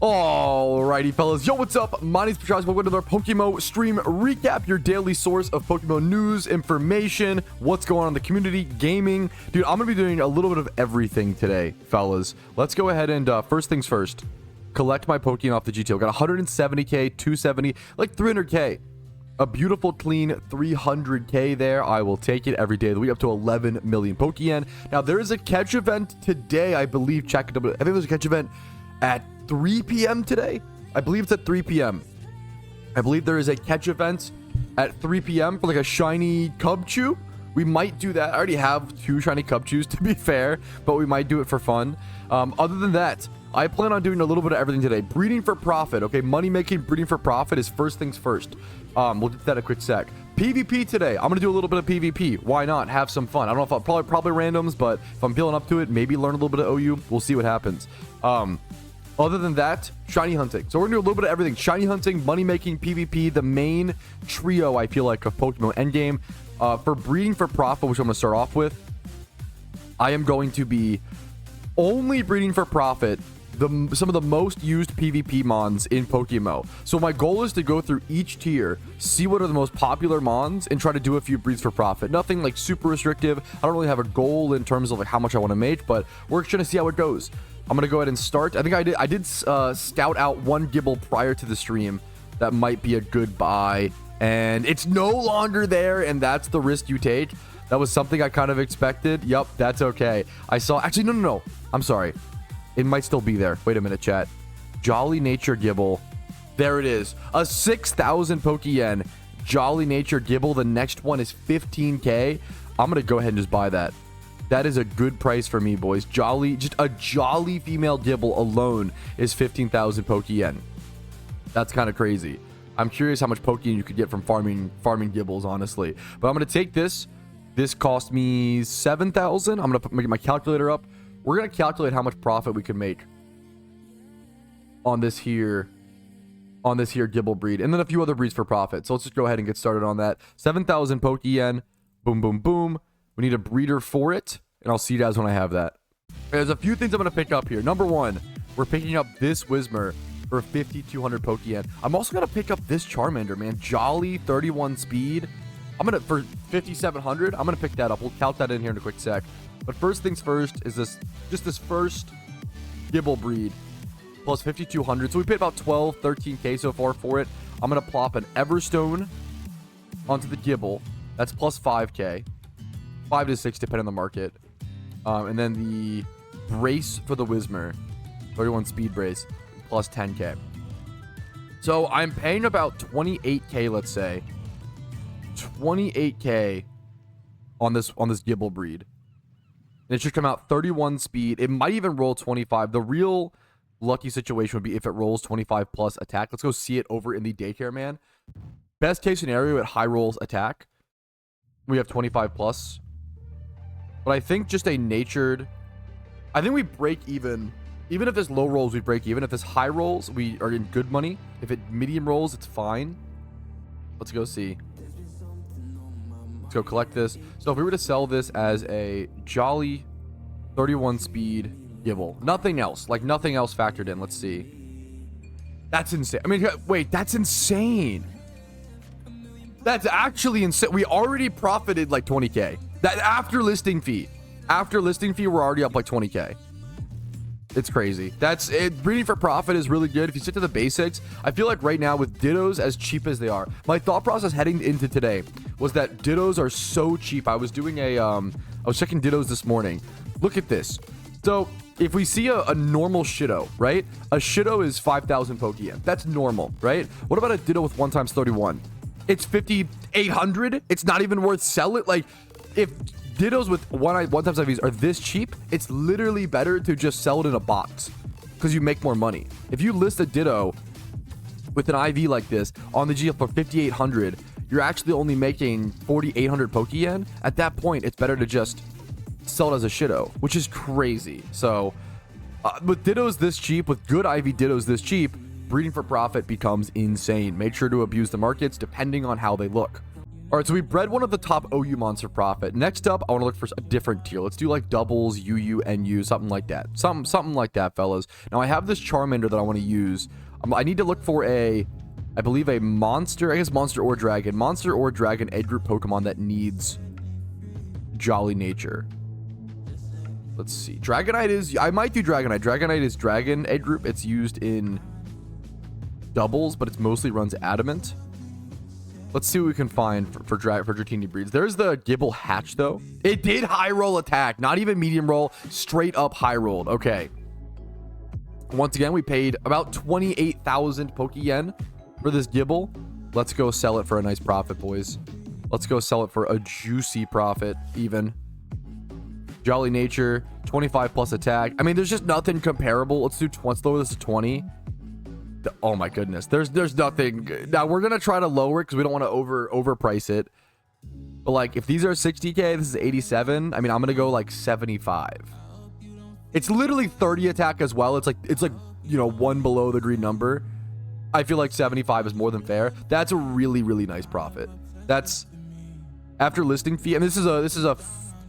Alrighty, fellas. Yo, what's up? My name's Patrouski. Welcome to our PokeMMO stream recap, your daily source of Pokemon news, information, what's going on in the community, gaming. Dude, I'm going to be doing a little bit of everything today, fellas. Let's go ahead and, first things first, collect my Pokeyen off the GTO. Got 170k, 270, like 300k. A beautiful, clean 300k there. I will take it every day of the week, up to 11 million Pokeyen. Now, there is a catch event today, I believe. Check it out. I think there's a catch event at 3 p.m. today. I believe it's at 3 p.m. I believe there is a catch event at 3 p.m. for like a shiny Cubchoo. We might do that. I already have 2 shiny Cubchoos, to be fair, but we might do it for fun. Other than that, I plan on doing a little bit of everything today. Breeding for profit, okay? Money making, breeding for profit is first things first. We'll get to that in a quick sec. PvP today. I'm gonna do a little bit of PvP. Why not? Have some fun. I don't know if I'll probably randoms, but if I'm feeling up to it, maybe learn a little bit of OU. We'll see what happens. Other than that, shiny hunting. So we're gonna do a little bit of everything. Shiny hunting, money making, PvP, the main trio, I feel like, of Pokemon endgame. For breeding for profit, which I'm gonna start off with, I am going to be only breeding for profit some of the most used PvP mons in PokeMMO. So my goal is to go through each tier, see what are the most popular mons, and try to do a few breeds for profit. Nothing like super restrictive. I don't really have a goal in terms of like how much I want to make, but we're just gonna see how it goes. I'm gonna go ahead and start. I think I did scout out one Gibble prior to the stream. That might be a good buy, and it's no longer there, and that's the risk you take. That was something I kind of expected. Yep, that's okay. I saw, actually, no. I'm sorry. It might still be there. Wait a minute, chat. Jolly Nature Gibble. There it is. A 6,000 Pokeyen Jolly Nature Gibble. The next one is 15k. I'm gonna go ahead and just buy that. That is a good price for me, boys. Just a jolly female Gibble alone is 15,000 Pokeyen. That's kind of crazy. I'm curious how much Pokeyen you could get from farming Gibbles, honestly. But I'm gonna take this. This cost me 7,000. I'm gonna get my calculator up. We're gonna calculate how much profit we can make on this here Gibble breed, and then a few other breeds for profit. So let's just go ahead and get started on that. 7,000 Pokeyen. Boom, boom, boom. We need a breeder for it, and I'll see you guys when I have that. There's a few things I'm going to pick up here. Number one, we're picking up this Whismur for 5,200 Pokeyen. I'm also going to pick up this Charmander, man. Jolly, 31 speed. For 5,700, I'm going to pick that up. We'll count that in here in a quick sec. But first things first is this first Gibble breed plus 5,200. So we paid about 12, 13k so far for it. I'm going to plop an Everstone onto the Gibble. That's plus 5k. 5 to 6 depending on the market. And then the brace for the Whismur, 31 speed brace, plus 10k. So I'm paying about 28k, let's say. 28k on this Gibble breed. And it should come out 31 speed. It might even roll 25. The real lucky situation would be if it rolls 25 plus attack. Let's go see it over in the daycare, man. Best case scenario, it high rolls attack. We have 25 plus. But I think just a natured... I think we break even. Even if there's low rolls, we break even. If there's high rolls, we are in good money. If it medium rolls, it's fine. Let's go see. Let's go collect this. So if we were to sell this as a Jolly 31 speed Gibble. Nothing else. Like nothing else factored in. Let's see. That's insane. I mean, wait, that's insane. That's actually insane. We already profited like 20k. That after listing fee. After listing fee, we're already up like 20k. It's crazy. That's it. Breeding for profit is really good. If you stick to the basics, I feel like right now with Dittos as cheap as they are, my thought process heading into today was that Dittos are so cheap. I was doing I was checking Dittos this morning. Look at this. So if we see a normal Shitto, right? A Shitto is 5,000 Pokeyen. That's normal, right? What about a Ditto with 1 times 31? It's 5,800. It's not even worth selling. Like, if Dittos with 1 times IVs are this cheap, it's literally better to just sell it in a box because you make more money. If you list a Ditto with an IV like this on the GL for 5,800, you're actually only making 4,800 Pokeyen. At that point, it's better to just sell it as a Shitto, which is crazy. So with Dittos this cheap, with good IV Dittos this cheap, breeding for profit becomes insane. Make sure to abuse the markets depending on how they look. All right, so we bred one of the top OU monster profit. Next up, I want to look for a different tier. Let's do like doubles, UU, NU, something like that. Something like that, fellas. Now, I have this Charmander that I want to use. I need to look for I believe a monster, I guess monster or dragon egg group Pokemon that needs Jolly Nature. Let's see. Dragonite is, I might do Dragonite. Dragonite is dragon egg group. It's used in doubles, but it mostly runs adamant. Let's see what we can find for Dratini breeds. There's the Gibble Hatch, though. It did high roll attack, not even medium roll, straight up high rolled. Okay. Once again, we paid about 28,000 Pokeyen for this Gibble. Let's go sell it for a nice profit, boys. Let's go sell it for a juicy profit, even. Jolly Nature, 25 plus attack. I mean, there's just nothing comparable. Let's lower this to 20. Oh my goodness, there's nothing. Now we're gonna try to lower it because we don't want to overprice it. But like, if these are 60k, this is 87. I mean, I'm gonna go like 75. It's literally 30 attack as well. It's like you know, one below the green number. I feel like 75 is more than fair. That's a really nice profit. That's after listing fee, and this is a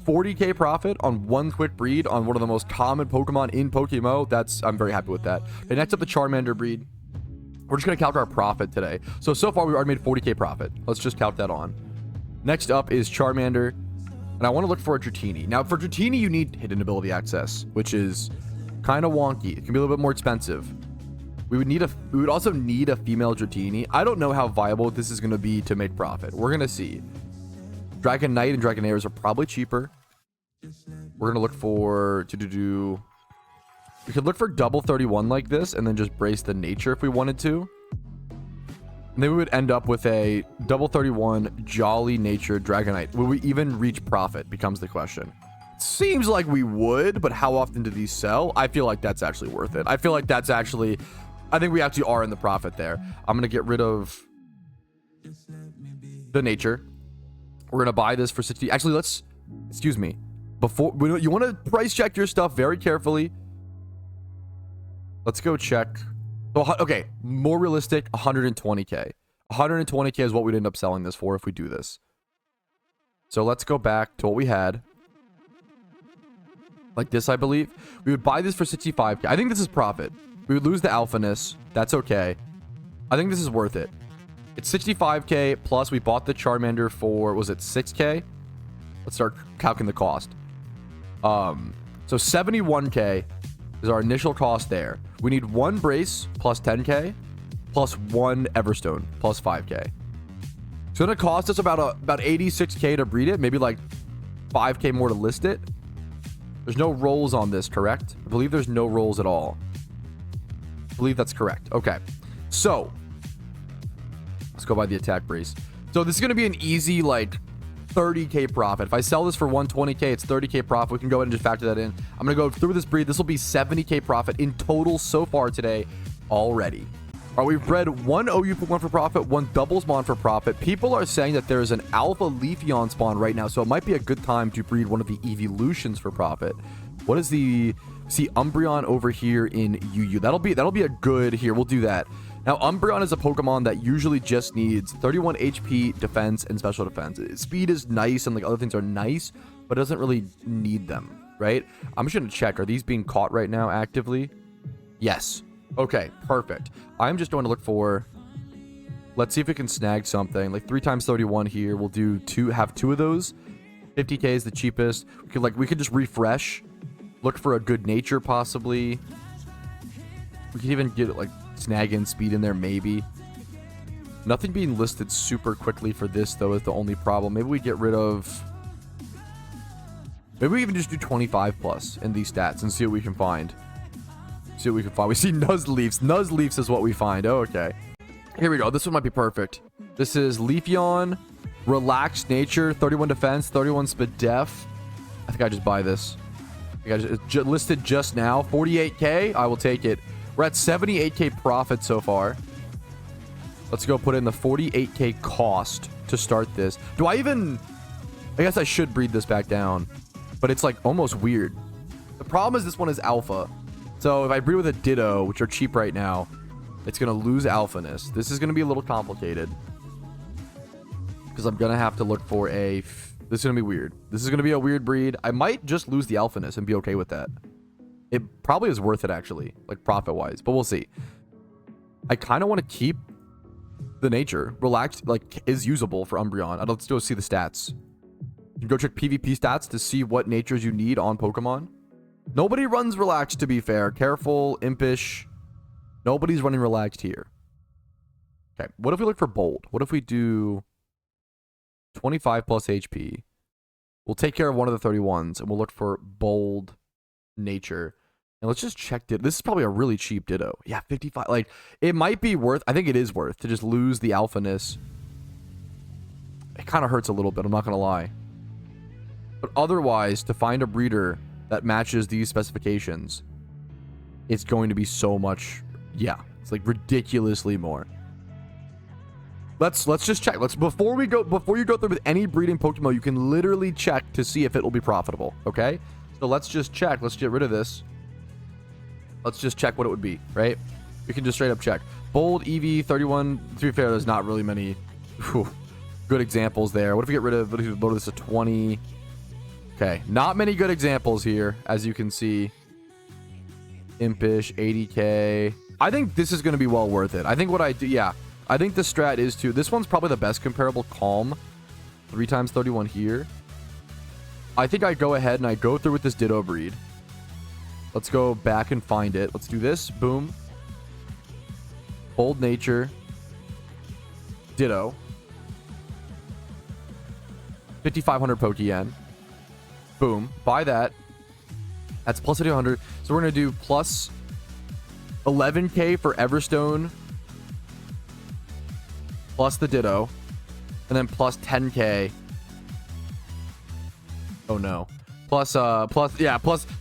40k profit on one quick breed on one of the most common Pokemon in PokeMMO. I'm very happy with that. Okay, next up, the Charmander breed. We're just going to count our profit today. So far, we've already made 40k profit. Let's just count that on. Next up is Charmander. And I want to look for a Dratini. Now, for Dratini, you need hidden ability access, which is kind of wonky. It can be a little bit more expensive. We would also need a female Dratini. I don't know how viable this is going to be to make profit. We're going to see. Dragonite and Dragonairs are probably cheaper. We're going to look for... We could look for double 31 like this and then just brace the nature if we wanted to. And then we would end up with a double 31 Jolly Nature Dragonite. Will we even reach profit becomes the question. Seems like we would, but how often do these sell? I feel like that's actually worth it. I think we actually are in the profit there. I'm going to get rid of the nature. We're going to buy this for 60. Actually, excuse me. You want to price check your stuff very carefully. Let's go check. Okay, more realistic, 120k. 120k is what we'd end up selling this for if we do this. So let's go back to what we had. Like this, I believe. We would buy this for 65k. I think this is profit. We would lose the alphaness. That's okay. I think this is worth it. It's 65k plus we bought the Charmander for, was it 6k? Let's start calculating the cost. So 71k is our initial cost there. We need one brace plus 10k plus one Everstone plus 5k. So it'll cost us about 86k to breed it, maybe like 5k more to list it. There's no rolls on this, correct? I believe there's no rolls at all. I believe that's correct. Okay, so let's go by the attack brace. So this is going to be an easy like 30k profit. If I sell this for 120k, it's 30k profit. We can go ahead and just factor that in. I'm going to go through this breed. This will be 70k profit in total so far today already. All right, we've bred one OU Pokemon for profit, one doubles mon for profit. People are saying that there's an alpha Leafeon spawn right now, so it might be a good time to breed one of the evolutions for profit. What is the... See Umbreon over here in UU. That'll be a good here. We'll do that. Now, Umbreon is a Pokemon that usually just needs 31 HP, defense, and special defense. Speed is nice, and like other things are nice, but it doesn't really need them, right? I'm just going to check. Are these being caught right now actively? Yes. Okay, perfect. I'm just going to look for... Let's see if we can snag something. Like 3 times 31 here. We'll do have two of those. 50k is the cheapest. We could just refresh. Look for a good nature, possibly. We could even get like snag in speed in there, maybe. Nothing being listed super quickly for this, though, is the only problem. Maybe we get rid of... Maybe we even just do 25 plus in these stats and see what we can find. See what we can find. We see Nuzleafs. Nuzleafs is what we find. Oh, okay. Here we go. This one might be perfect. This is Leafeon, Relaxed Nature, 31 Defense, 31 Speed Def. I think I just buy this. It's listed just now. 48k. I will take it. We're at 78k profit so far. Let's go put in the 48k cost to start this. I guess I should breed this back down, but it's like almost weird. The problem is this one is alpha. So if I breed with a Ditto, which are cheap right now, it's going to lose alphaness. This is going to be a little complicated. because I'm gonna have to look for a this is gonna be weird. This is gonna be a weird breed. I might just lose the alphaness and be okay with that. It probably is worth it, actually, like profit wise, but we'll see. I kind of want to keep the nature. Relaxed, like, is usable for Umbreon. Let's go see the stats. You can go check PvP stats to see what natures you need on Pokemon. Nobody runs relaxed, to be fair. Careful, impish. Nobody's running relaxed here. Okay, what if we look for bold? What if we do 25 plus HP? We'll take care of one of the 31s, and we'll look for bold nature. And let's just check it. This is probably a really cheap Ditto. Yeah, 55. Like, it might be worth, I think it is worth, to just lose the alphaness. It kind of hurts a little bit, I'm not going to lie. But otherwise, to find a breeder that matches these specifications, it's going to be so much, yeah, it's like ridiculously more. Let's just check. Before you go through with any breeding Pokemon, you can literally check to see if it will be profitable, okay? So let's just check. Let's get rid of this. Let's just check what it would be, right? We can just straight up check. Bold, EV, 31. To be fair, there's not really many good examples there. What if we get rid of, what if we load this to 20? Okay, not many good examples here, as you can see. Impish, 80k. I think this is going to be well worth it. I think what I do, yeah. I think the strat is to, this one's probably the best comparable. Calm. 3 times 31 here. I think I go ahead and I go through with this Ditto breed. Let's go back and find it. Let's do this. Boom. Bold nature. Ditto. 5,500 Pokeyen. Boom. Buy that. That's plus 200. So we're going to do plus 11k for Everstone. Plus the Ditto. And then plus 10k. Oh no. Plus, so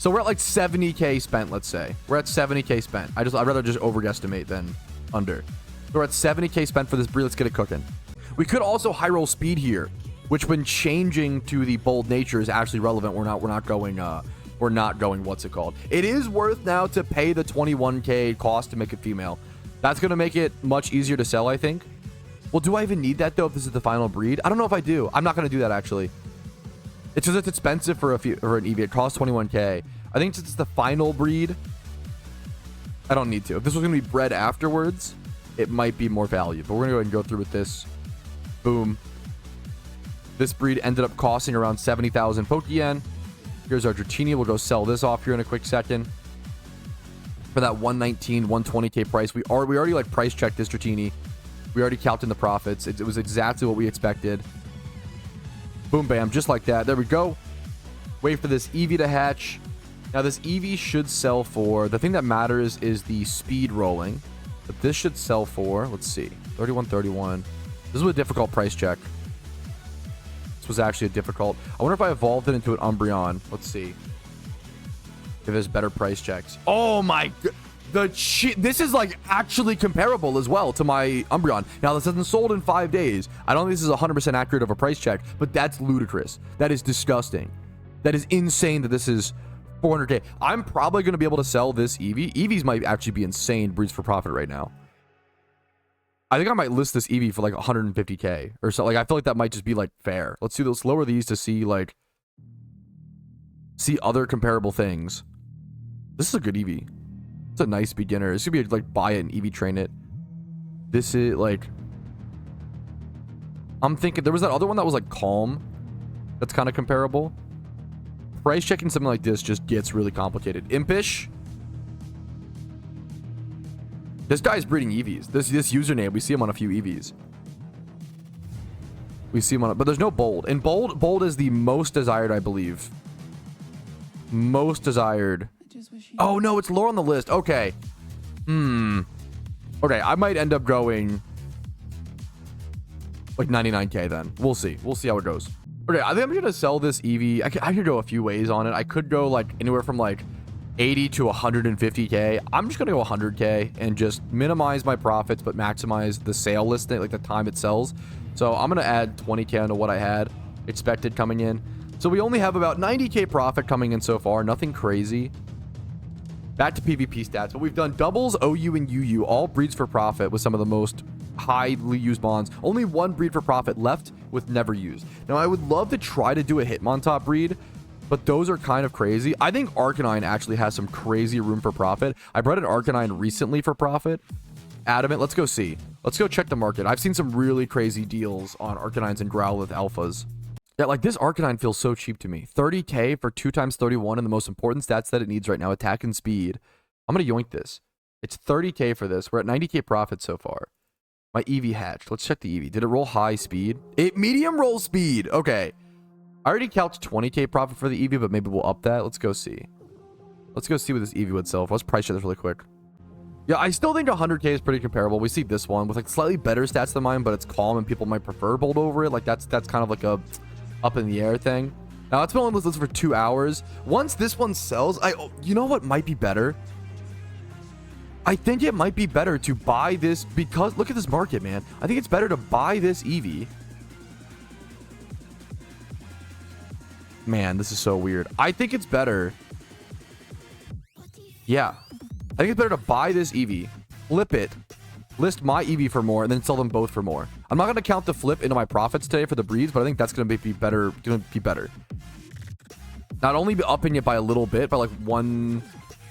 we're at like 70k spent, let's say. We're at 70k spent. I'd rather just overestimate than under. So we're at 70k spent for this breed. Let's get it cooking. We could also high roll speed here, which when changing to the bold nature is actually relevant. We're not going, what's it called? It is worth now to pay the 21k cost to make it female. That's going to make it much easier to sell, I think. Well, do I even need that though if this is the final breed? I don't know if I do. I'm not going to do that actually. It's just it's expensive for an EV. It costs 21k. I think since it's the final breed, I don't need to. If this was going to be bred afterwards, it might be more value. But we're going to go ahead and go through with this. Boom. This breed ended up costing around 70,000 Pokeyen. Here's our Dratini. We'll go sell this off here in a quick second. For that 119, 120k price. We already like price checked this Dratini. We already counted in the profits. It was exactly what we expected. Boom, bam, just like that. There we go. Wait for this Eevee to hatch. Now, this Eevee should sell for... The thing that matters is the speed rolling. But this should sell for... Let's see. 3131. This was a difficult price check. This was actually a difficult... I wonder if I evolved it into an Umbreon. Let's see. If there's better price checks. Oh, my... This is like actually comparable as well to my Umbreon. Now this hasn't sold in 5 days. I don't think this is 100% accurate of a price check, but that's ludicrous. That is disgusting. That is insane that this is 400k. I'm probably going to be able to sell this Eevee. Eevees might actually be insane breeds for profit right now. I think I might list this Eevee for like 150k or so. Like I feel like that might just be like fair. Let's lower these to see other comparable things. This is a good Eevee. It's a nice beginner. It's gonna be like buy it and EV train it. This is like, I'm thinking there was that other one that was like calm. That's kind of comparable. Price checking something like this just gets really complicated. Impish. This guy's breeding EVs. This username, we see him on a few EVs. We see him on, but there's no bold. And bold is the most desired, I believe. Most desired. Oh no, it's lower on the list. Okay. Okay, I might end up going like 99k then. We'll see. We'll see how it goes. Okay, I think I'm gonna sell this Eevee. I could go a few ways on it. I could go like anywhere from like 80 to 150k. I'm just gonna go 100k and just minimize my profits but maximize the sale listing, like the time it sells. So I'm gonna add 20k onto what I had expected coming in. So we only have about 90k profit coming in so far. Nothing crazy. Back to PvP stats, but we've done doubles, OU, and UU, all breeds for profit with some of the most highly used mons. Only one breed for profit left with never used. Now, I would love to try to do a Hitmontop breed, but those are kind of crazy. I think Arcanine actually has some crazy room for profit. I bred an Arcanine recently for profit. Adamant, let's go see. Let's go check the market. I've seen some really crazy deals on Arcanines and Growlithe alphas. Yeah, like this Arcanine feels so cheap to me. 30k for 2 times 31 and the most important stats that it needs right now, attack and speed. I'm going to yoink this. It's 30k for this. We're at 90k profit so far. My EV hatched. Let's check the EV. Did it roll high speed? It medium roll speed. Okay. I already calced 20k profit for the EV, but maybe we'll up that. Let's go see. Let's go see what this EV would sell for. Let's price check this really quick. Yeah, I still think 100k is pretty comparable. We see this one with like slightly better stats than mine, but it's calm and people might prefer bold over it. Like that's kind of like a up in the air thing. Now it's been on this list for 2 hours. Once this one sells, you know what might be better? I think it might be better to buy this because look at this market, man. I think it's better to buy this Eevee. Man, this is so weird. I think it's better. Yeah. I think it's better to buy this Eevee, flip it, list my Eevee for more, and then sell them both for more. I'm not going to count the flip into my profits today for the breeds, but I think that's going to be better. Not only be upping it by a little bit, by like one.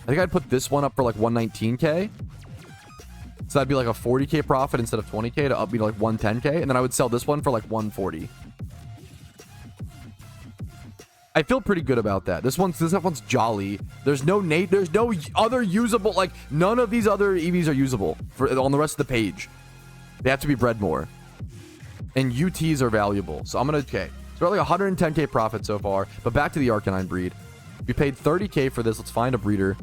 I think I'd put this one up for like 119k. So that'd be like a 40k profit instead of 20k to up me to like 110k, and then I would sell this one for like 140. I feel pretty good about that. This one's jolly. There's no other usable, like none of these other EVs are usable on the rest of the page. They have to be bred more. And UTs are valuable. So I'm gonna, okay. So we're at like 110k profit so far, but back to the Arcanine breed. We paid 30k for this. Let's find a breeder.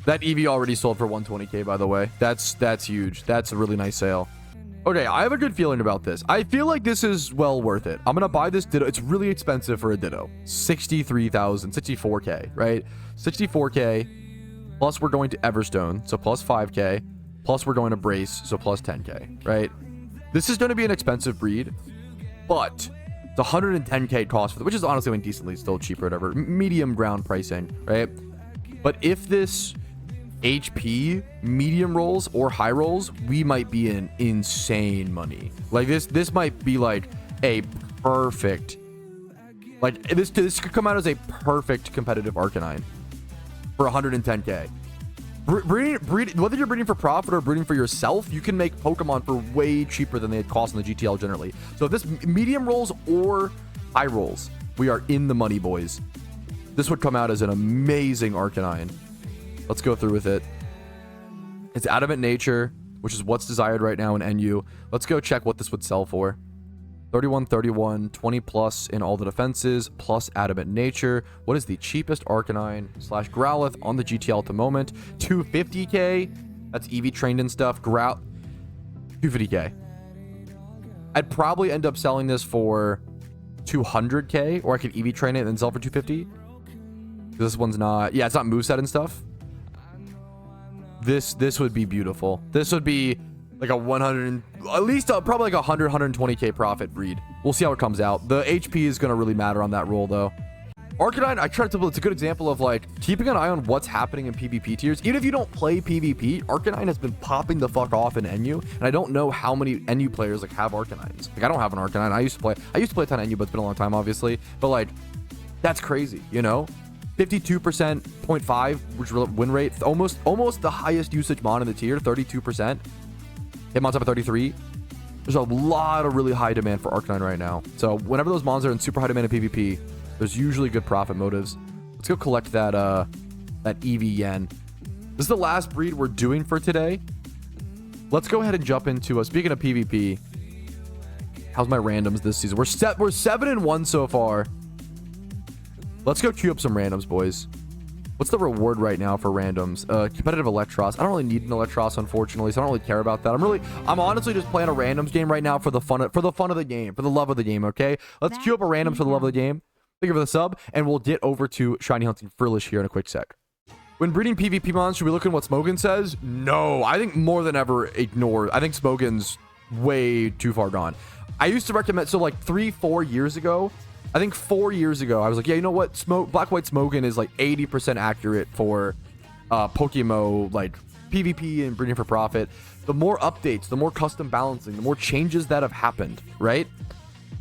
That EV already sold for 120k, by the way. That's huge. That's a really nice sale. Okay, I have a good feeling about this. I feel like this is well worth it. I'm gonna buy this Ditto. It's really expensive for a Ditto. 64k, right? 64k. Plus we're going to Everstone, so plus 5k. Plus we're going to Brace, so plus 10k, right? This is going to be an expensive breed, but it's 110k cost for it, which is honestly decently still cheaper, whatever. Medium ground pricing, right? But if this HP medium rolls or high rolls, we might be in insane money. Like this might be like a perfect, like this could come out as a perfect competitive Arcanine for 110k. Breed, whether you're breeding for profit or breeding for yourself, you can make Pokemon for way cheaper than they cost in the GTL generally. So if this medium rolls or high rolls, we are in the money, boys. This would come out as an amazing Arcanine. Let's go through with it. It's Adamant Nature, which is what's desired right now in NU. Let's go check what this would sell for. 31, 31, 20 plus in all the defenses, plus Adamant Nature. What is the cheapest Arcanine / Growlithe on the GTL at the moment? 250k. That's EV trained and stuff. 250k. I'd probably end up selling this for 200k, or I could EV train it and then sell for 250. This one's not, yeah, it's not moveset and stuff. This would be beautiful. This would be like a 100, at least probably like 120k profit breed. We'll see how it comes out. The HP is going to really matter on that roll though. Arcanine, I try to, it's a good example of like keeping an eye on what's happening in PvP tiers. Even if you don't play PvP, Arcanine has been popping the fuck off in NU, and I don't know how many NU players like have Arcanines. Like I don't have an Arcanine. I used to play a ton of NU, but it's been a long time obviously. But like that's crazy, you know? 52%, 0.5, which win rate, almost the highest usage mon in the tier, 32%. Hitmon's up at 33. There's a lot of really high demand for Arcanine right now. So whenever those mons are in super high demand in PvP, there's usually good profit motives. Let's go collect that EV Yen. This is the last breed we're doing for today. Let's go ahead and jump into speaking of PvP. How's my randoms this season? We're 7-1 so far. Let's go queue up some randoms, boys. What's the reward right now for randoms? Competitive Electros. I don't really need an Electros, unfortunately, so I don't really care about that. I'm honestly just playing a randoms game right now for the fun of the game, for the love of the game, okay? Let's queue up a randoms for the love of the game. Thank you for the sub, and we'll get over to Shiny Hunting Frillish here in a quick sec. When breeding PvP mons, should we look at what SMOGON says? No, I think more than ever ignore. I think SMOGON's way too far gone. I used to recommend, so like 3-4 years ago, I think 4 years ago, I was like, yeah, you know what? Black White SMOGON is like 80% accurate for PokeMMO like PvP and breeding for profit, the more updates, the more custom balancing, the more changes that have happened, right?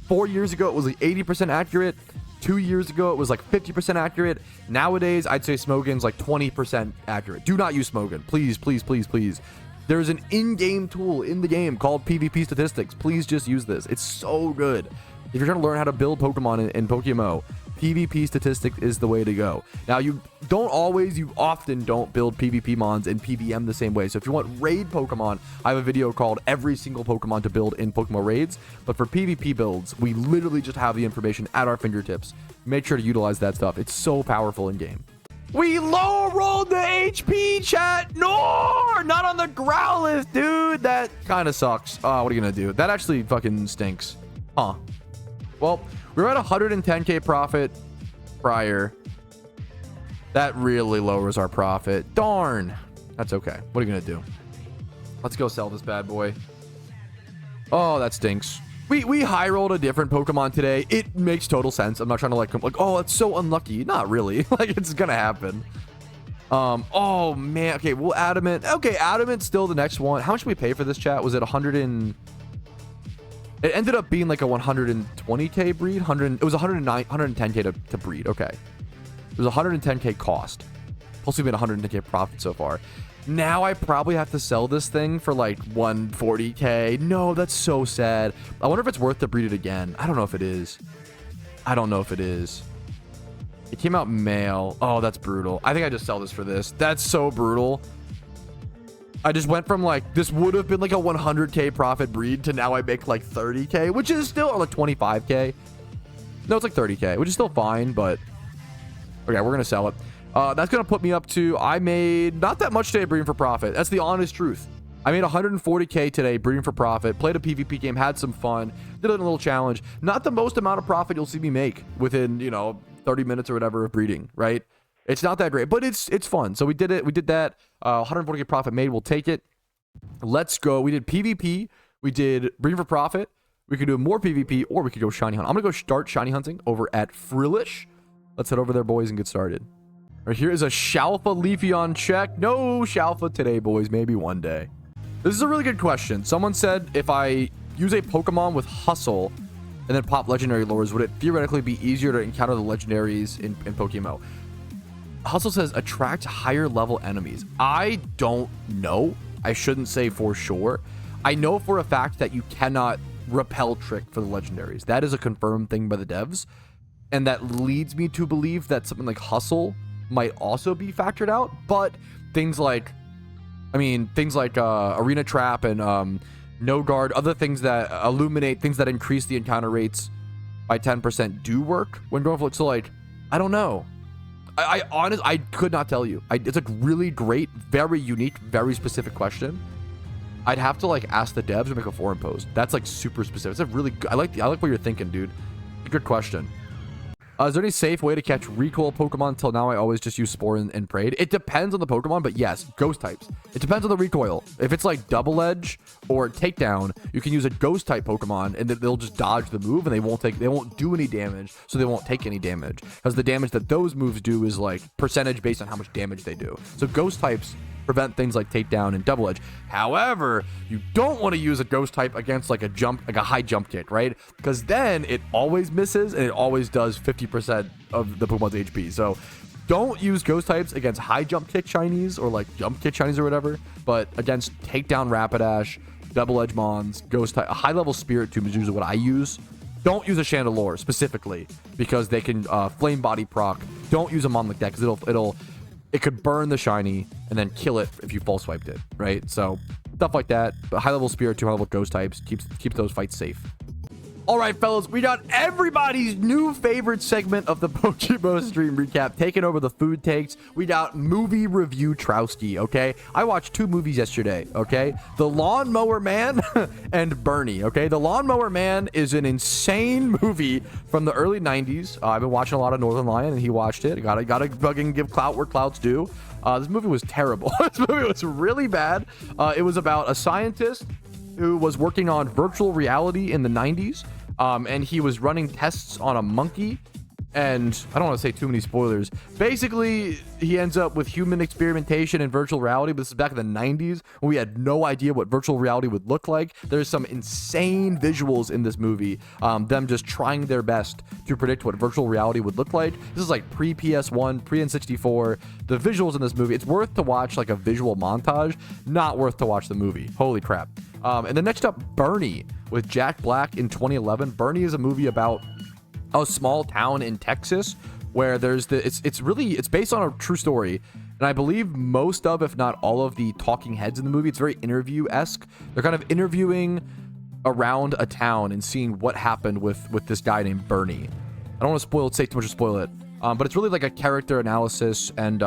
4 years ago, it was like 80% accurate. 2 years ago, it was like 50% accurate. Nowadays, I'd say Smogon's like 20% accurate. Do not use Smogon. Please, please, please, please. There's an in-game tool in the game called PvP Statistics. Please just use this. It's so good. If you're trying to learn how to build Pokemon in PokeMMO, PvP Statistics is the way to go. Now, you often don't build PvP mons in PVM the same way. So if you want raid Pokemon, I have a video called every single Pokemon to build in Pokemon raids. But for PvP builds, we literally just have the information at our fingertips. Make sure to utilize that stuff. It's so powerful in game. We low rolled the HP, chat. No, not on the Growlithe, dude. That kind of sucks. What are you gonna do? That actually fucking stinks. Huh. Well, we were at 110k profit prior. That really lowers our profit. Darn. That's okay. What are you gonna do? Let's go sell this bad boy. Oh, that stinks. We high rolled a different Pokemon today. It makes total sense. I'm not trying to like oh, it's so unlucky. Not really. Like, it's gonna happen. Oh man. Okay, well, Adamant. Okay, Adamant's still the next one. How much did we pay for this, chat? Was it 100 and it ended up being like a 120k breed. It was 110k to breed. Okay. It was 110k cost. Plus we made 110k profit so far. Now I probably have to sell this thing for like 140k. No, that's so sad. I wonder if it's worth to breed it again. I don't know if it is. I don't know if it is. It came out male. Oh, that's brutal. I think I just sell this for this. That's so brutal. I just went from like, this would have been like a 100k profit breed to now I make like 30k, which is still, or like 25k. No, it's like 30k, which is still fine, but okay, we're going to sell it. That's going to put me up to, I made not that much today breeding for profit. That's the honest truth. I made 140k today breeding for profit, played a PvP game, had some fun, did a little challenge. Not the most amount of profit you'll see me make within, 30 minutes or whatever of breeding, right? It's not that great, but it's fun. So we did it. We did that. 140k profit made. We'll take it. Let's go. We did PvP. We did breeding for profit. We could do more PvP, or we could go shiny hunt. I'm going to go start shiny hunting over at Frillish. Let's head over there, boys, and get started. All right, here is a Shalfa Leafeon check. No Shalfa today, boys. Maybe one day. This is a really good question. Someone said if I use a Pokemon with Hustle and then pop legendary lures, would it theoretically be easier to encounter the legendaries in PokeMMO? Hustle says attract higher level enemies. I don't know. I shouldn't say for sure. I know for a fact that you cannot repel trick for the legendaries. That is a confirmed thing by the devs. And that leads me to believe that something like Hustle might also be factored out. But things like, Arena Trap and No Guard, other things that illuminate, things that increase the encounter rates by 10% do work when going for it. So like, I don't know. I honestly, I could not tell you. It's a really great, very unique, very specific question. I'd have to like ask the devs or make a forum post. That's like super specific. It's a really good, I like what you're thinking, dude. Good question. Is there any safe way to catch recoil Pokemon? Until now, I always just use Spore and Prayed. It depends on the Pokemon, but yes, Ghost types. It depends on the recoil. If it's like Double Edge or Takedown, you can use a Ghost type Pokemon, and they'll just dodge the move, and they won't do any damage, so they won't take any damage. Because the damage that those moves do is like percentage based on how much damage they do. So Ghost types prevent things like Takedown and Double Edge. However, you don't want to use a Ghost type against like a high jump kick, right? Because then it always misses and it always does 50% of the Pokemon's HP. So don't use Ghost types against high jump kick shinies or like jump kick shinies or whatever, but against Takedown Rapidash, Double Edge Mons, Ghost type, a high level Spirit Tomb is usually what I use. Don't use a Chandelure specifically because they can flame body proc. Don't use a Mon like that because it could burn the shiny and then kill it if you false swiped it, right? So stuff like that. But high level Spirit, 2 high level Ghost types keeps those fights safe. All right, fellas, we got everybody's new favorite segment of the PokeMMO stream recap, taking over the food takes. We got movie review Trouski, okay? I watched 2 movies yesterday, okay? The Lawnmower Man and Bernie, okay? The Lawnmower Man is an insane movie from the early 90s. I've been watching a lot of Northern Lion, and he watched it. Gotta fucking give clout where clout's due. This movie was terrible. This movie was really bad. It was about a scientist who was working on virtual reality in the 90s. And he was running tests on a monkey And I don't want to say too many spoilers. Basically, he ends up with human experimentation and virtual reality, but this is back in the 90s when we had no idea what virtual reality would look like. There's some insane visuals in this movie, them just trying their best to predict what virtual reality would look like. This is like pre-PS1, pre-N64. The visuals in this movie, it's worth to watch like a visual montage, not worth to watch the movie. Holy crap. And then next up, Bernie with Jack Black in 2011. Bernie is a movie about a small town in Texas where there's it's based on a true story, and I believe most of, if not all of, the talking heads in the movie, it's very interview-esque. They're kind of interviewing around a town and seeing what happened with this guy named Bernie. I don't want to spoil it, say too much to spoil it, but it's really like a character analysis, and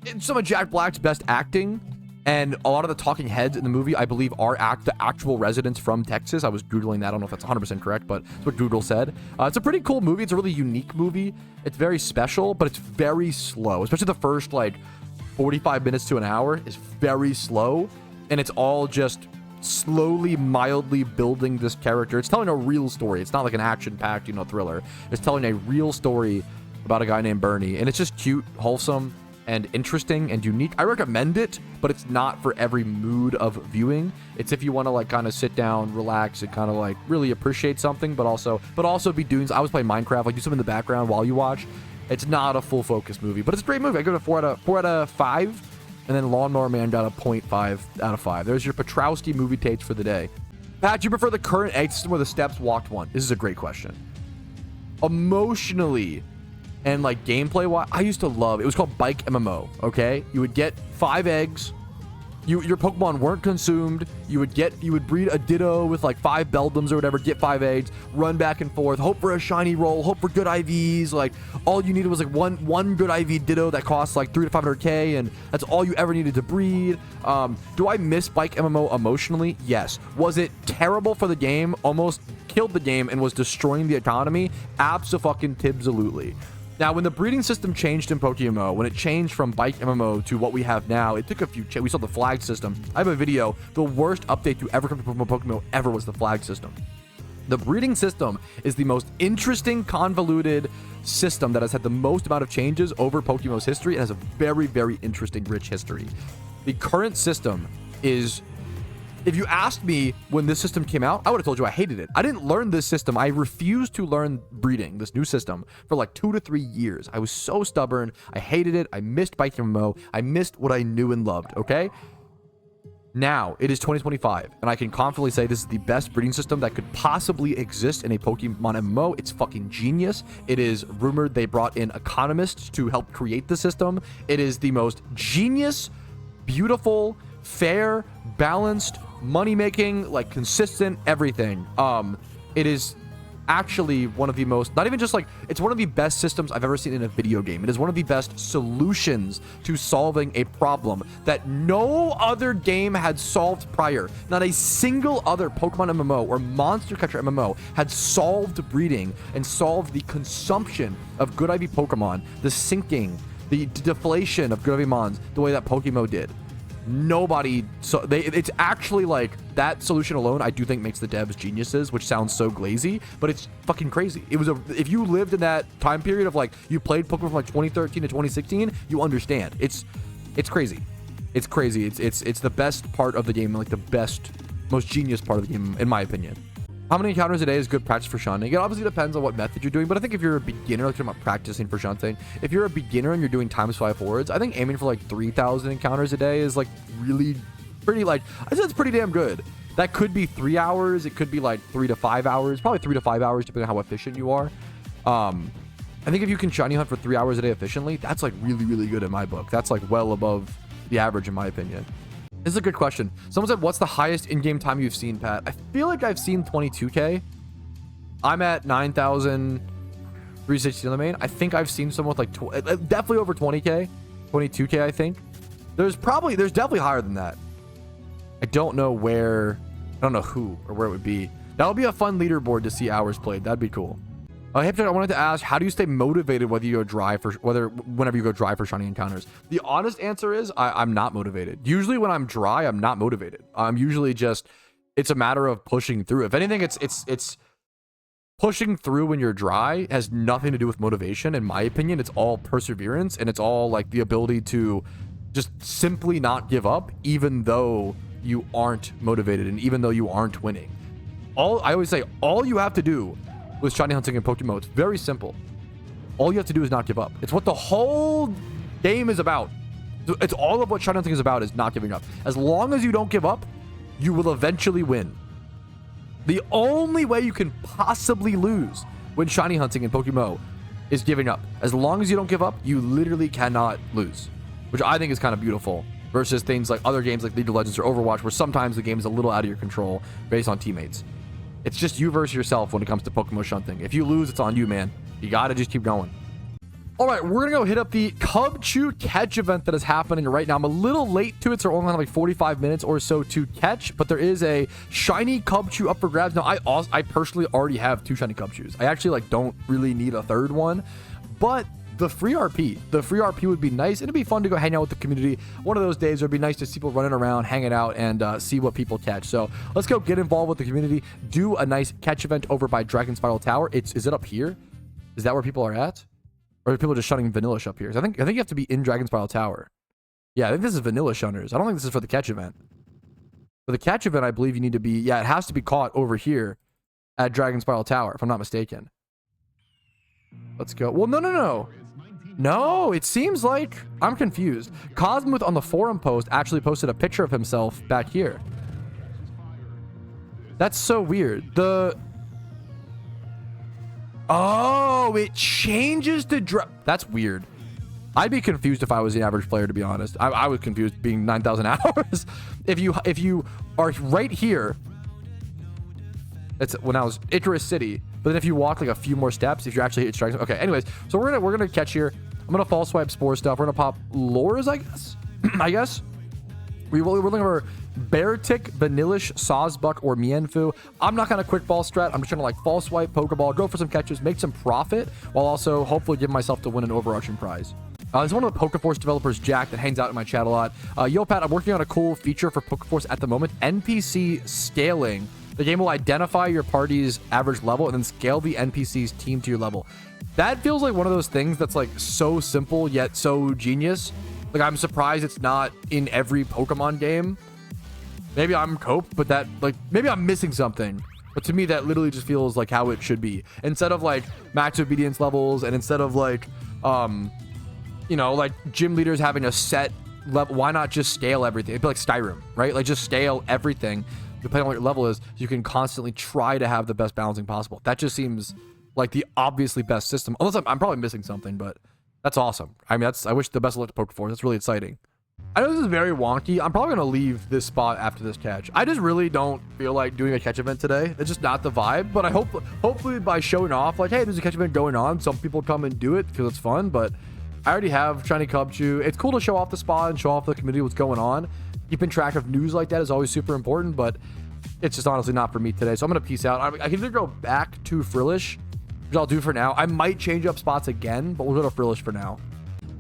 it's some of Jack Black's best acting. And a lot of the talking heads in the movie, I believe, are the actual residents from Texas. I was Googling that. I don't know if that's 100% correct, but it's what Google said. It's a pretty cool movie. It's a really unique movie. It's very special, but it's very slow. Especially the first, like, 45 minutes to an hour is very slow. And it's all just slowly, mildly building this character. It's telling a real story. It's not like an action-packed, thriller. It's telling a real story about a guy named Bernie. And it's just cute, wholesome, and interesting and unique. I recommend it, but it's not for every mood of viewing. It's if you want to like kind of sit down, relax, and kind of like really appreciate something, but also be doing. I was playing Minecraft, like do something in the background while you watch. It's not a full focus movie, but it's a great movie. I give it a 4 out of 5, and then Lawnmower Man got a 0.5 out of 5. There's your Patrouski movie takes for the day. Pat, do you prefer the current egg system or the steps walked one? This is a great question. Emotionally and like gameplay wise, I used to love it. Was called Bike MMO. Okay, you would get 5 eggs. Your Pokemon weren't consumed. You would breed a Ditto with like 5 Beldums or whatever, get 5 eggs, run back and forth, hope for a shiny roll, hope for good IVs. Like all you needed was like one good IV Ditto that costs like 300 to 500k, and that's all you ever needed to breed. Do I miss Bike MMO emotionally? Yes. Was it terrible for the game? Almost killed the game and was destroying the economy? Abso-fucking-tibsolutely. Now, when the breeding system changed in PokeMMO, when it changed from Bike MMO to what we have now, it took a few we saw the flag system. I have a video. The worst update to ever come to PokeMMO ever was the flag system. The breeding system is the most interesting, convoluted system that has had the most amount of changes over PokeMMO's history. It has a very, very interesting, rich history. The current system is... If you asked me when this system came out, I would have told you I hated it. I didn't learn this system. I refused to learn breeding, this new system, for like 2 to 3 years. I was so stubborn. I hated it. I missed Bike MMO. I missed what I knew and loved, okay? Now, it is 2025, and I can confidently say this is the best breeding system that could possibly exist in a Pokemon MMO. It's fucking genius. It is rumored they brought in economists to help create the system. It is the most genius, beautiful, fair, balanced, money-making, like consistent everything. It is actually one of the most, not even just like, it's one of the best systems I've ever seen in a video game. It is one of the best solutions to solving a problem that no other game had solved prior. Not a single other Pokemon MMO or Monster Catcher MMO had solved breeding and solved the consumption of good IV Pokemon, the sinking, the deflation of good IV Mons the way that PokeMMO did. Nobody, so it's actually like that solution alone I do think makes the devs geniuses, which sounds so glazy, but it's fucking crazy. It was if you lived in that time period of like you played Pokemon from like 2013 to 2016, you understand. It's crazy. It's crazy. It's the best part of the game, like the best, most genius part of the game in my opinion. How many encounters a day is good practice for shunting? It obviously depends on what method you're doing, but I think if you're a beginner, like talking about practicing for shunting, if you're a beginner and you're doing ×5 forwards, I think aiming for like 3,000 encounters a day is like really pretty, like, I said it's pretty damn good. That could be 3 hours. It could be like 3 to 5 hours, probably 3 to 5 hours, depending on how efficient you are. I think if you can shiny hunt for 3 hours a day efficiently, that's like really, really good in my book. That's like well above the average in my opinion. This is a good question. Someone said, what's the highest in-game time you've seen, Pat? I feel like I've seen 22k. I'm at 9,360 on the main. I think I've seen someone with like definitely over 20k. 22k, I think. There's definitely higher than that. I don't know where, I don't know who or where it would be. That would be a fun leaderboard to see hours played. That'd be cool. Hipster, I wanted to ask, how do you stay motivated whenever you go dry for shiny encounters? The honest answer is I'm not motivated. Usually when I'm dry, I'm not motivated. I'm usually just, it's a matter of pushing through. If anything, it's pushing through when you're dry has nothing to do with motivation. In my opinion, it's all perseverance, and it's all like the ability to just simply not give up, even though you aren't motivated and even though you aren't winning. I always say, all you have to do with shiny hunting in PokeMMO, it's very simple. All you have to do is not give up. It's what the whole game is about. It's all of what shiny hunting is about, is not giving up. As long as you don't give up, you will eventually win. The only way you can possibly lose when shiny hunting in PokeMMO is giving up. As long as you don't give up, you literally cannot lose, which I think is kind of beautiful, versus things like other games like League of Legends or Overwatch, where sometimes the game is a little out of your control based on teammates. It's just you versus yourself when it comes to PokeMMO Shunting. If you lose, it's on you, man. You gotta just keep going. All right, we're gonna go hit up the Cubchoo catch event that is happening right now. I'm a little late to it, so we're only have like 45 minutes or so to catch, but there is a shiny Cubchoo up for grabs. Now, I personally already have 2 shiny Cubchoos. I actually like don't really need a third one, but the free RP would be nice. It'd be fun to go hang out with the community. One of those days, it'd be nice to see people running around, hanging out, and see what people catch. So let's go get involved with the community, do a nice catch event over by Dragon Spiral Tower. Is it up here? Is that where people are at? Or are people just shunting vanilla up here? So I think you have to be in Dragon Spiral Tower. Yeah, I think this is vanilla shunners. I don't think this is for the catch event. For the catch event, I believe you need to be, yeah, it has to be caught over here at Dragon Spiral Tower, if I'm not mistaken. Let's go. Well, no. No, it seems like I'm confused. Cosmuth on the forum post actually posted a picture of himself back here. That's so weird. Oh, it changes to that's weird. I'd be confused if I was the average player, to be honest. I was confused being 9,000 hours. If you are right here, that's when I was Icarus City. But then if you walk like a few more steps, if you actually hit strikes. Okay, anyways, so we're gonna catch here. I'm gonna fall swipe spore stuff. We're gonna pop lures, I guess. We're looking for Beartic, Vanillish, Sawsbuck, or Mienfoo. I'm not gonna quick ball strat. I'm just trying to like fall swipe, Pokeball, go for some catches, make some profit, while also hopefully giving myself to win an overarching prize. There's one of the Pokeforce developers, Jack, that hangs out in my chat a lot. Yo, Pat, I'm working on a cool feature for Pokeforce at the moment. NPC scaling. The game will identify your party's average level and then scale the NPC's team to your level. That feels like one of those things that's like so simple yet so genius. Like, I'm surprised it's not in every Pokemon game. Maybe I'm Cope, but that, like, maybe I'm missing something. But to me, that literally just feels like how it should be. Instead of like max obedience levels, and instead of like, you know, like gym leaders having a set level, why not just scale everything? It'd be like Skyrim, right? Like, just scale everything depending on what your level is. You can constantly try to have the best balancing possible. That just seems like the obviously best system. Unless I'm probably missing something, but that's awesome. I mean, I wish the best of luck to Pokeforce. That's really exciting. I know this is very wonky. I'm probably going to leave this spot after this catch. I just really don't feel like doing a catch event today. It's just not the vibe. But I hopefully by showing off, like, hey, there's a catch event going on, some people come and do it because it's fun. But I already have shiny Cubchoo. It's cool to show off the spot and show off the community what's going on. Keeping track of news like that is always super important, but it's just honestly not for me today. So I'm going to peace out. I can either go back to Frillish, which I'll do for now. I might change up spots again, but we'll go to Frillish for now.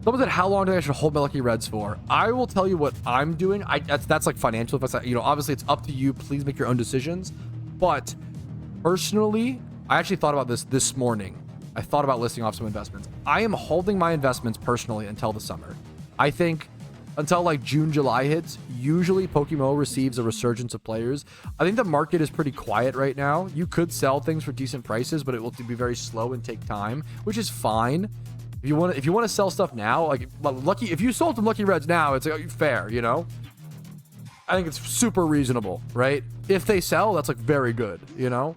Someone said, how long do I should hold my Lucky Reds for? I will tell you what I'm doing. That's like financial. If I, you know, obviously it's up to you. Please make your own decisions. But personally, I actually thought about this morning. I thought about listing off some investments. I am holding my investments personally until the summer. I think until like June, July hits, usually PokeMMO receives a resurgence of players. I think the market is pretty quiet right now. You could sell things for decent prices, but it will be very slow and take time, which is fine. If you want to sell stuff now, like if you sold some Lucky Reds now, it's like fair, you know? I think it's super reasonable, right? If they sell, that's like very good, you know?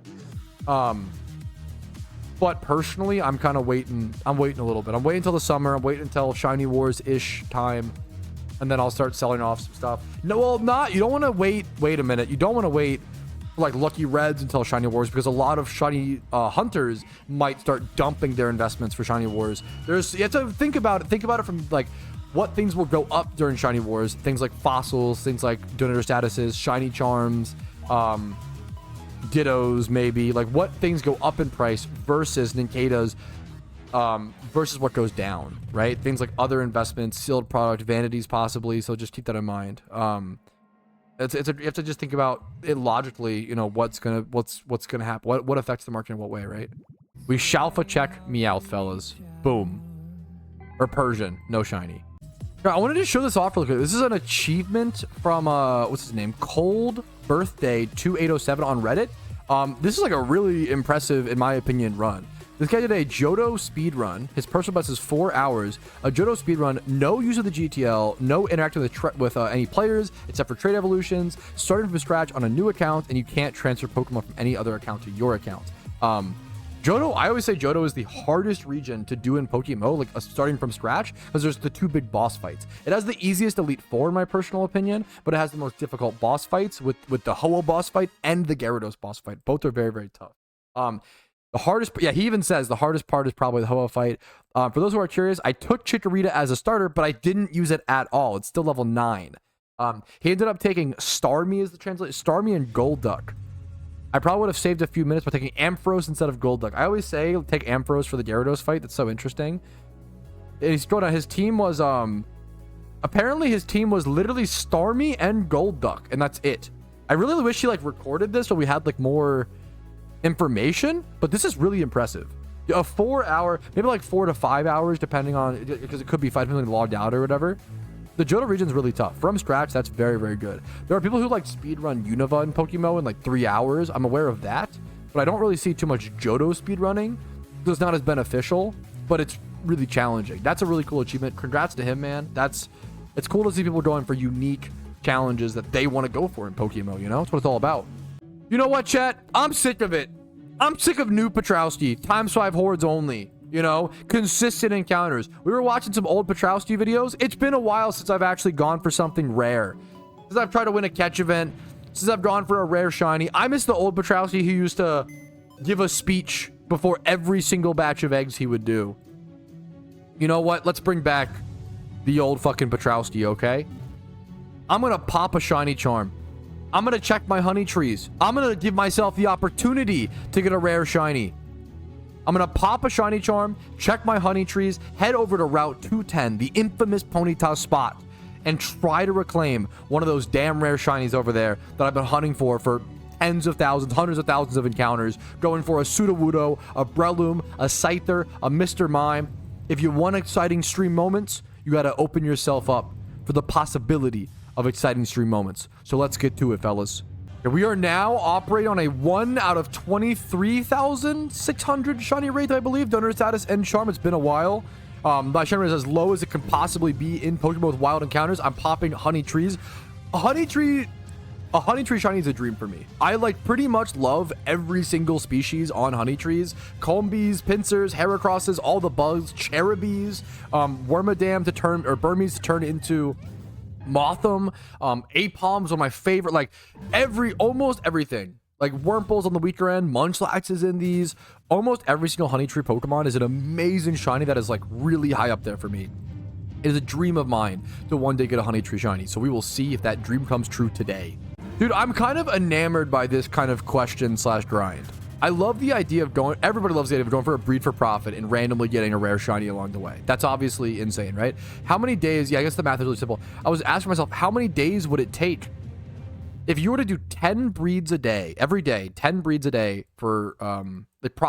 But personally, I'm kind of waiting. I'm waiting a little bit. I'm waiting until the summer. I'm waiting until Shiny Wars-ish time. And then I'll start selling off some stuff. No, well, not. You don't want to wait. Wait a minute. You don't want to wait for like Lucky Reds until Shiny Wars, because a lot of Shiny hunters might start dumping their investments for Shiny Wars. You have to think about it. Think about it from like what things will go up during Shiny Wars. Things like fossils, things like donator statuses, Shiny Charms, Dittos, maybe. Like what things go up in price versus Ninteda's. Versus what goes down, right? Things like other investments, sealed product, vanities possibly. So just keep that in mind. You have to just think about it logically, you know, what's gonna happen, what affects the market in what way, right? We Shalfa check Meowth, fellas. Boom. Or Persian, no shiny. I wanted to show this off real quick. This is an achievement from what's his name? Cold Birthday 2807 on Reddit. This is like a really impressive, in my opinion, run. This guy did a Johto speedrun. His personal best is 4 hours. A Johto speedrun, no use of the GTL, no interacting with any players except for trade evolutions, starting from scratch on a new account, and you can't transfer Pokemon from any other account to your account. Johto, I always say Johto is the hardest region to do in PokeMMO, like starting from scratch, because there's the 2 big boss fights. It has the easiest Elite Four, in my personal opinion, but it has the most difficult boss fights with the Ho-Oh boss fight and the Gyarados boss fight. Both are very, very tough. The hardest, yeah, he even says the hardest part is probably the Ho-Oh fight. For those who are curious, I took Chikorita as a starter, but I didn't use it at all. It's still level 9. He ended up taking Starmie as the translate, Starmie and Golduck. I probably would have saved a few minutes by taking Ampharos instead of Golduck. I always say take Ampharos for the Gyarados fight. That's so interesting. And he's going on. His team was apparently his team was literally Starmie and Golduck, and that's it. I really wish he like recorded this so we had like more information, but this is really impressive. A 4 hour, maybe like 4 to 5 hours, depending on, because it could be 5 minutes logged out or whatever. The Johto region is really tough. From scratch, that's very, very good. There are people who like speedrun Unova in PokeMMO in like 3 hours. I'm aware of that, but I don't really see too much Johto speedrunning. It's not as beneficial, but it's really challenging. That's a really cool achievement. Congrats to him, man. It's cool to see people going for unique challenges that they want to go for in PokeMMO, you know? That's what it's all about. You know what, chat? I'm sick of it. I'm sick of new Patrouski. ×5 hordes only. You know? Consistent encounters. We were watching some old Patrouski videos. It's been a while since I've actually gone for something rare. Since I've tried to win a catch event. Since I've gone for a rare shiny. I miss the old Patrouski who used to give a speech before every single batch of eggs he would do. You know what? Let's bring back the old fucking Patrouski, okay? I'm gonna pop a shiny charm. I'm going to check my honey trees. I'm going to give myself the opportunity to get a rare shiny. I'm going to pop a shiny charm, check my honey trees, head over to Route 210, the infamous Ponyta spot, and try to reclaim one of those damn rare shinies over there that I've been hunting for tens of thousands, hundreds of thousands of encounters, going for a Sudowoodo, a Breloom, a Scyther, a Mr. Mime. If you want exciting stream moments, you got to open yourself up for the possibility of exciting stream moments. So let's get to it, fellas. Okay, we are now operating on a 1 out of 23,600 shiny rate, I believe. Donor status and charm. It's been a while. My shiny rate is as low as it can possibly be in Pokemon with wild encounters. I'm popping honey trees. A honey tree shiny is a dream for me. I like pretty much love every single species on honey trees. Combees, pincers, Heracrosses, all the bugs, Cherubies, Wormadam to turn, or Burmese to turn into Motham, Apom's are my favorite. Like almost everything. Like Wurmple's on the weaker end, Munchlax is in these. Almost every single honey tree Pokemon is an amazing shiny that is like really high up there for me. It is a dream of mine to one day get a honey tree shiny. So we will see if that dream comes true today. Dude, I'm kind of enamored by this kind of question / grind. I love the idea of going, everybody loves the idea of going for a breed for profit and randomly getting a rare shiny along the way. That's obviously insane, right? How many days, yeah, I guess the math is really simple. I was asking myself, how many days would it take if you were to do 10 breeds a day, every day, 10 breeds a day for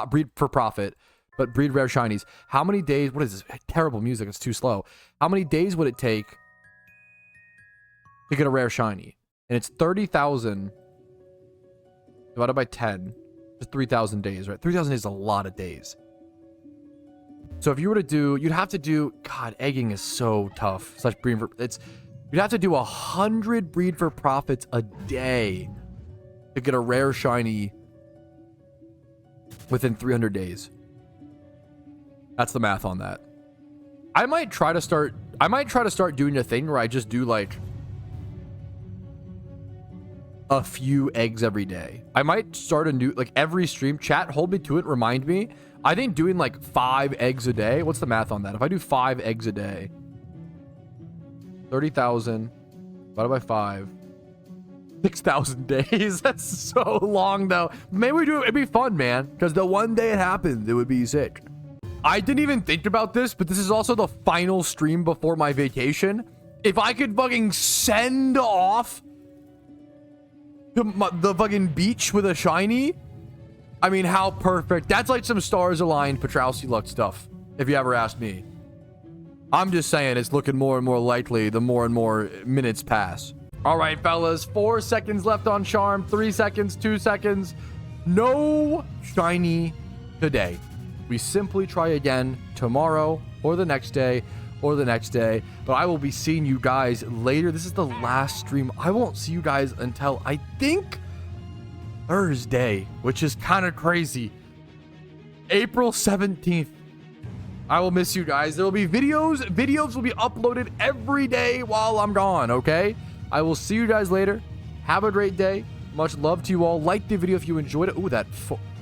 breed for profit, but breed rare shinies? How many days, what is this? Terrible music, it's too slow. How many days would it take to get a rare shiny? And it's 30,000 divided by 10. 3,000 days, right? 3,000 days is a lot of days. So if you were to do, you'd have to do, God, egging is so tough. Such breed for, you'd have to do 100 breed for profits a day to get a rare shiny within 300 days. That's the math on that. I might try to start doing a thing where I just do like a few eggs every day. I might start a new, like every stream. Chat, hold me to it, remind me. I think doing like 5 eggs a day. What's the math on that? If I do 5 eggs a day, 30,000 divided by 5, 6,000 days. That's so long though. Maybe we do it. It'd be fun, man, because the one day it happens, it would be sick. I didn't even think about this, but this is also the final stream before my vacation. If I could fucking send off The fucking beach with a shiny. I mean, how perfect. That's like some stars aligned Patrouski luck stuff, if you ever asked me. I'm just saying it's looking more and more likely the more and more minutes pass. All right, fellas, 4 seconds left on charm. 3 seconds, 2 seconds. No shiny today. We simply try again tomorrow or the next day or the next day. But I will be seeing you guys later. This is the last stream. I won't see you guys until I think Thursday, which is kind of crazy. April 17th. I will miss you guys. There will be videos. Videos will be uploaded every day while I'm gone, okay? I will see you guys later. Have a great day. Much love to you all. Like the video if you enjoyed it. Ooh, that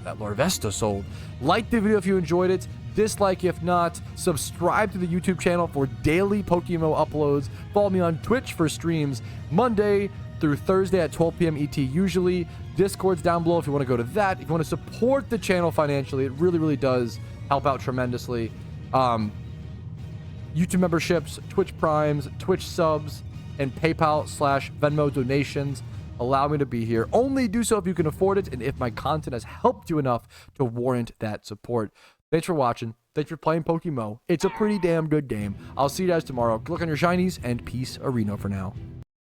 Larvesta sold. Like the video if you enjoyed it. Dislike if not. Subscribe to the YouTube channel for daily PokeMMO uploads. Follow me on Twitch for streams Monday through Thursday at 12 p.m. ET usually. Discord's down below if you want to go to that. If you want to support the channel financially, it really, really does help out tremendously. YouTube memberships, Twitch Primes, Twitch subs, and PayPal/Venmo donations allow me to be here. Only do so if you can afford it and if my content has helped you enough to warrant that support. Thanks for watching. Thanks for playing PokeMMO. It's a pretty damn good game. I'll see you guys tomorrow. Good luck on your shinies, and peace Areno for now.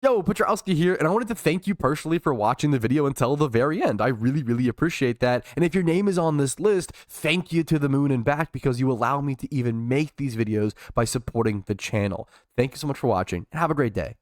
Yo, Patrouski here, and I wanted to thank you personally for watching the video until the very end. I really, really appreciate that. And if your name is on this list, thank you to the moon and back because you allow me to even make these videos by supporting the channel. Thank you so much for watching, and have a great day.